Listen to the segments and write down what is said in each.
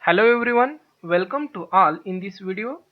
Hello everyone, welcome to all in this video.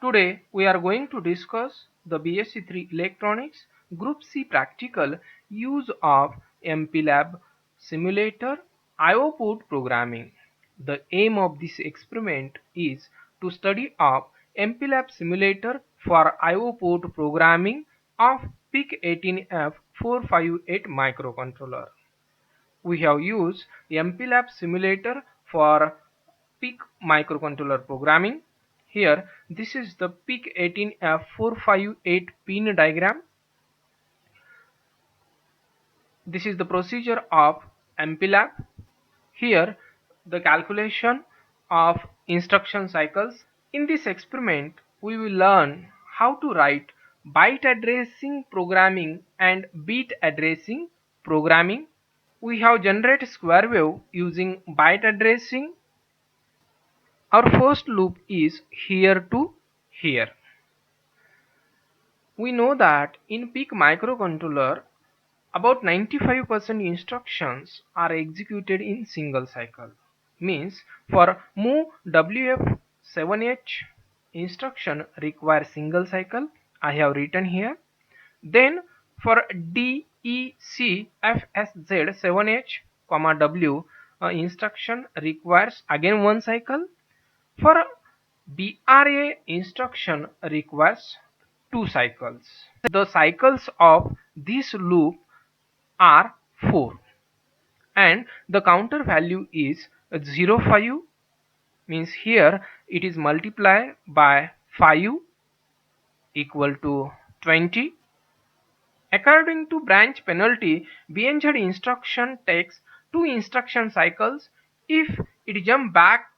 Today we are going to discuss the BSc 3 Electronics Group C practical use of MPLAB simulator IO port programming. The aim of this experiment is to study of MPLAB simulator for IO port programming of PIC18F458 microcontroller. We have used MPLAB simulator for PIC microcontroller programming. Here, this is the PIC18F458 pin diagram. This is the procedure of MPLAB. Here, the calculation of instruction cycles. In this experiment, we will learn how to write byte addressing programming and bit addressing programming. We have generated square wave using byte addressing. Our first loop is here to here. We know that in PIC microcontroller, about 95% instructions are executed in single cycle. Means for move WF7H instruction requires single cycle. I have written here. Then for DECFSZ7H, W instruction requires again one cycle. For BRA instruction requires two cycles. The cycles of this loop are 4 and the counter value is 05, means here it is multiplied by 5 equal to 20. According to branch penalty, BNZ instruction takes 2 instruction cycles if it jump back,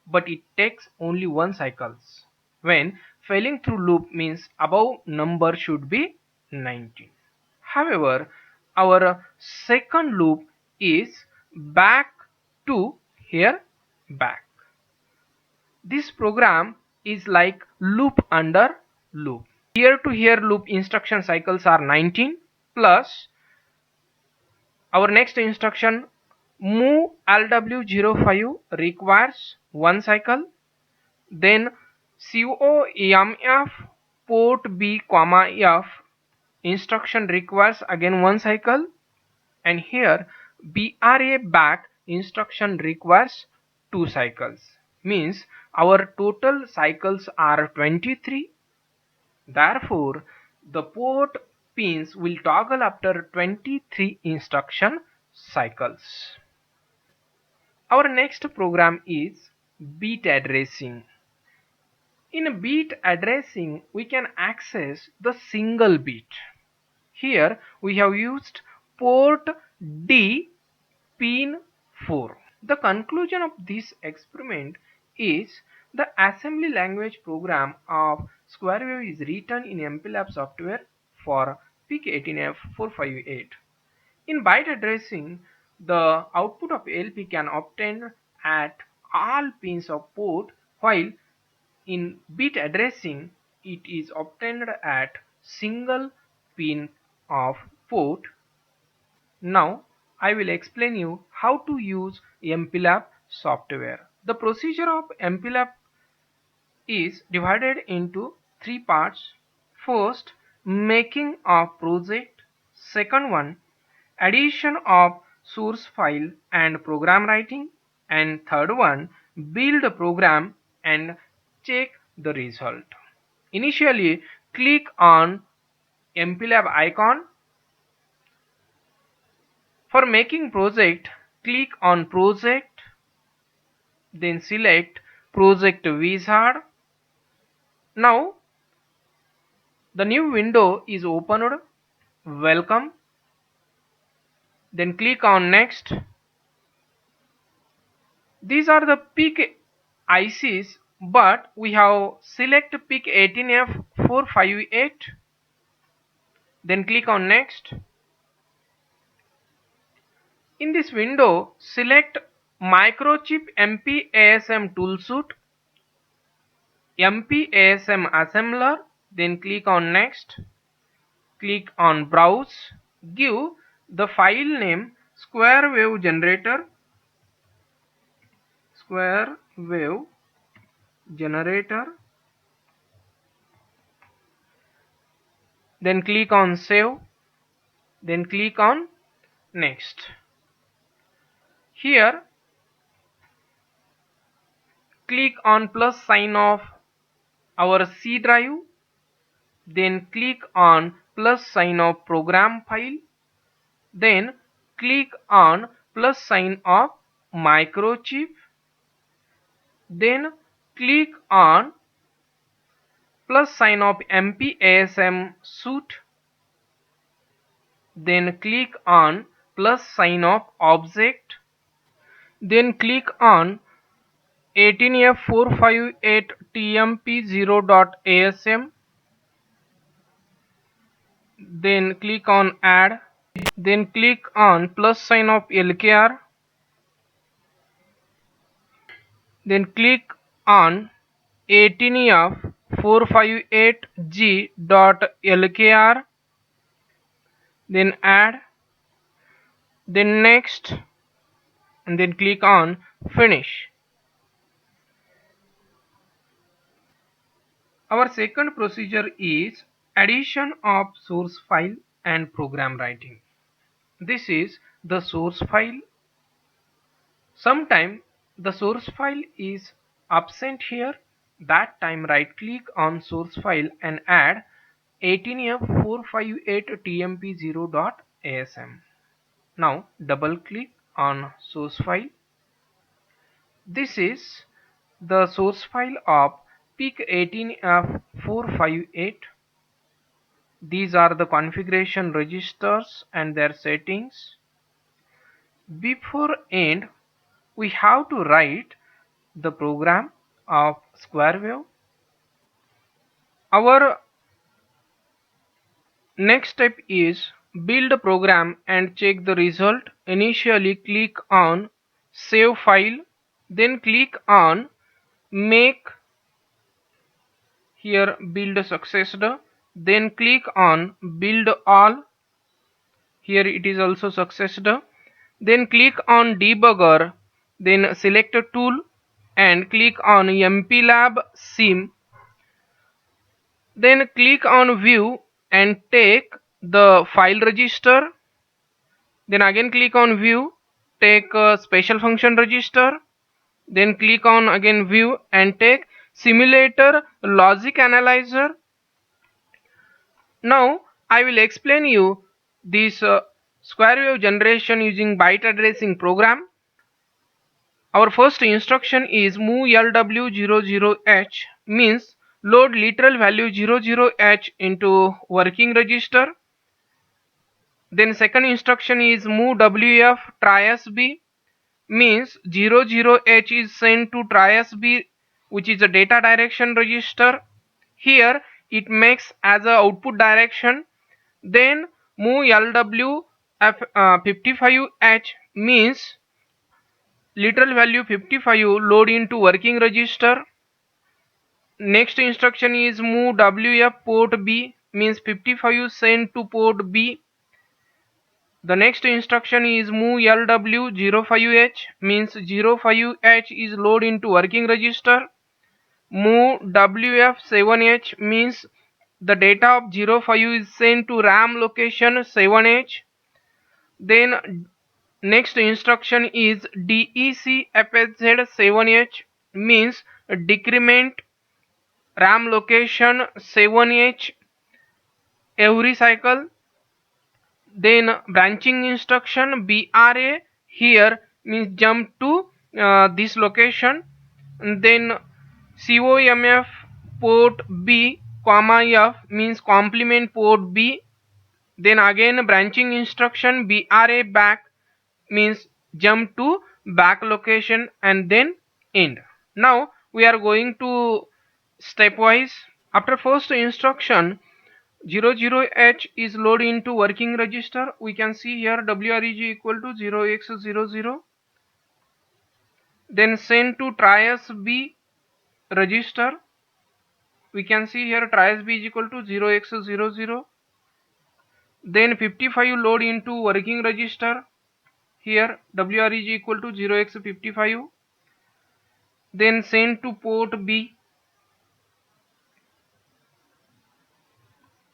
but it takes only 1 cycles. When failing through loop means above number should be 19. However, our second loop is back to here back. This program is like loop under loop. Here to here loop instruction cycles are 19 plus our next instruction move LW05 requires one cycle. Then COMF port B comma F instruction requires again one cycle, and here BRA back instruction requires two cycles. Means our total cycles are 23. Therefore, the port pins will toggle after 23 instruction cycles. Our next program is bit addressing. In bit addressing, we can access the single bit. Here we have used port D pin 4. The conclusion of this experiment is the assembly language program of square wave is written in MPLAB software for PIC18F458. In byte addressing, the output of LP can obtain at all pins of port, while in bit addressing it is obtained at single pin of port. Now I will explain you how to use MPLAB software. The procedure of MPLAB is divided into three parts. First, making of project. Second one, addition of source file and program writing. And third one, build a program and check the result. Initially, click on MPLAB icon. For making project, click on project, then select project wizard. Now the new window is opened. Welcome. Then click on next. These are the PIC ICs, but we have select PIC18F458. Then click on next. In this window, select Microchip MP-ASM toolsuite, MP-ASM assembler, then click on next. Click on browse. Give the file name square wave generator square wave generator. Then click on save. Then click on next. Here click on plus sign of our C drive. Then click on plus sign of program file. Then click on plus sign of microchip. Then click on plus sign of MPASM suite. Then click on plus sign of object. Then click on 18F458TMP0.asm. Then click on add. Then click on plus sign of LKR. Then click on 18F458G.LKR. Then add. Then next. And then click on finish. Our second procedure is addition of source file and program writing. This is the source file. Sometime the source file is absent here. That time right click on source file and add 18F458TMP0.asm. Now double click on source file. This is the source file of PIC18F458. These are the configuration registers and their settings. Before end, we have to write the program of square wave. Our next step is build a program and check the result. Initially click on save file, then click on make. Here build successed. Then click on build all. Here it is also successed. Then click on debugger. Then select a tool and click on MPLAB sim. Then click on view and take the file register. Then again click on view, take a special function register. Then click on again view and take simulator logic analyzer. Now I will explain you this square wave generation using byte addressing program. Our first instruction is move LW00H, means load literal value 00H into working register. Then second instruction is move WF TRIAS-B, means 00H is sent to TRIAS-B, which is a data direction register. Here it makes as a output direction. Then move LW55H, means literal value 55 load into working register. Next instruction is move WF port B, means 55 sent to port B. The next instruction is move LW05H, means 05H is load into working register. Move WF7H, means the data of 05 is sent to RAM location 7H. Then next instruction is DECFSZ7H, means decrement RAM location 7H every cycle. Then branching instruction BRA, here means jump to this location. And then COMF port B comma F, means complement port B. Then again branching instruction BRA back, means jump to back location, and then end. Now we are going to stepwise. After first instruction 00H is load into working register. We can see here WREG equal to 0x00. Then send to TRIAS-B register. We can see here TRIAS-B is equal to 0x00. Then 55 load into working register. Here WREG equal to 0x55. then send to port B.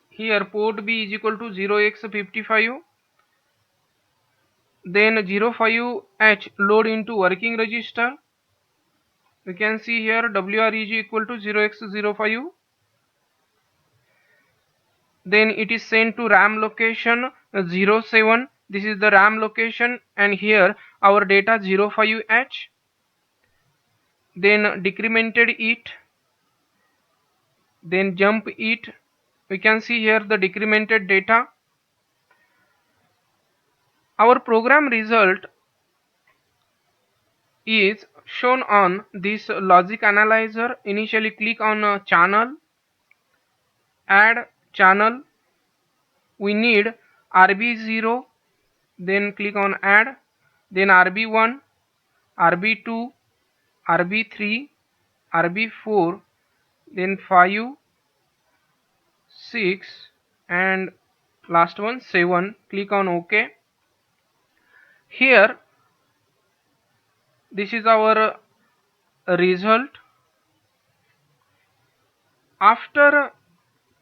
Here port B is equal to 0x55. Then 05H load into working register. We can see here WR is equal to 0x05. Then it is sent to RAM location 07. This is the RAM location, and here our data 05H. Then decremented it, then jump it. We can see here the decremented data. Our program result is shown on this logic analyzer. Initially click on channel, add channel. We need RB0, then click on add, then RB1, RB2, RB3, RB4, then 5, 6, and last one 7. Click on OK. Here this is our result. After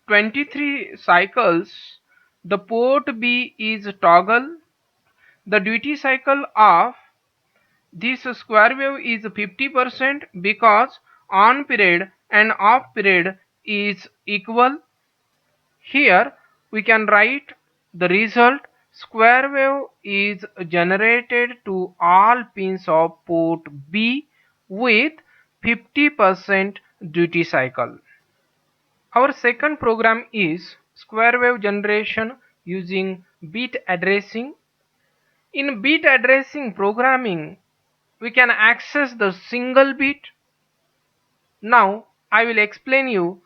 23 cycles, the port B is toggle. The duty cycle of this square wave is 50% because on period and off period is equal. Here we can write the result. Square wave is generated to all pins of port B with 50% duty cycle. Our second program is square wave generation using bit addressing. In bit addressing programming, we can access the single bit. Now I will explain you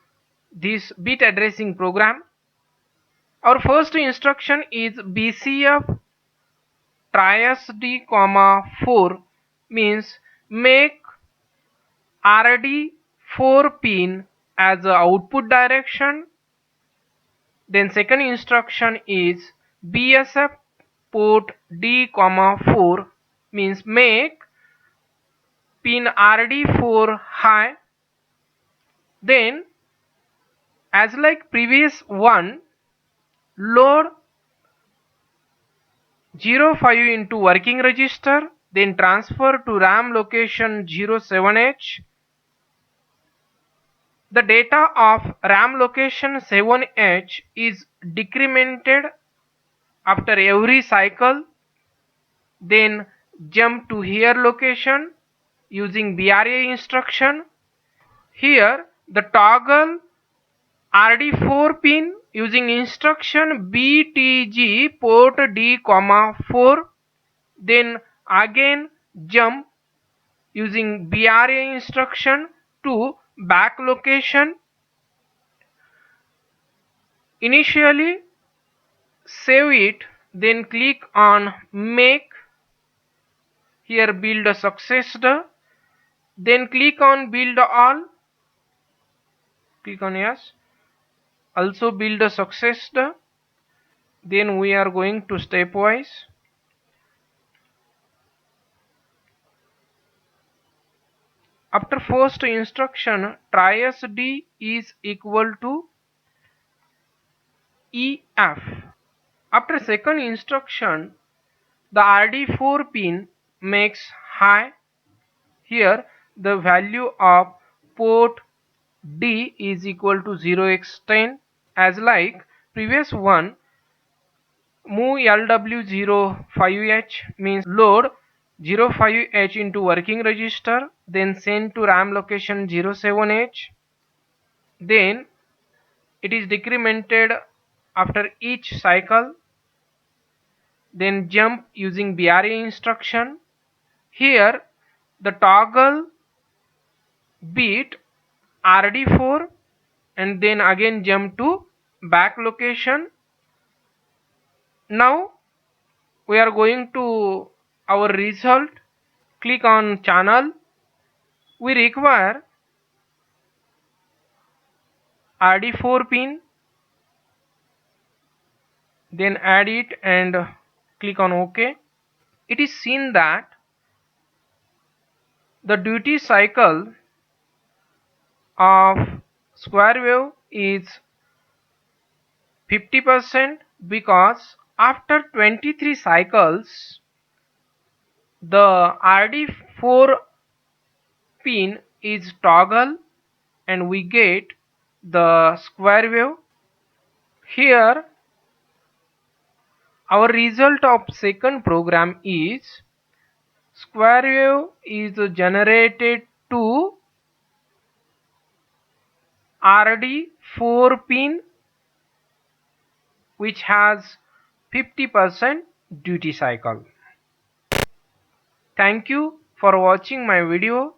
this bit addressing program. Our first instruction is BCF TRIASD, 4 means make RD 4 pin as a output direction. Then second instruction is BSF port D, 4 means make pin RD4 high. Then as like previous one, load 05 into working register, then transfer to RAM location 07H. The data of RAM location 7H is decremented after every cycle. Then jump to here location using BRA instruction. Here the toggle RD4 pin using instruction BTG port D, 4. Then again jump using BRA instruction to back location. Initially save it, then click on make. Here build a successed, then click on build all. Click on yes. Also build a successed. Then we are going to stepwise. After first instruction, TRIASD is equal to EF. After second instruction, the RD4 pin makes high. Here the value of port D is equal to 0x10. As like previous one, move LW05H means load 05H into working register, then send to RAM location 07H. Then it is decremented after each cycle. Then jump using BRA instruction. Here the toggle bit RD4 and then again jump to back location. Now we are going to our result. Click on channel. We require RD4 pin, then add it and click on OK. It is seen that The duty cycle of square wave is 50% because after 23 cycles the RD4 pin is toggle and we get the square wave. Here our result of second program is square wave is generated to RD4 pin which has 50% duty cycle. Thank you for watching my video.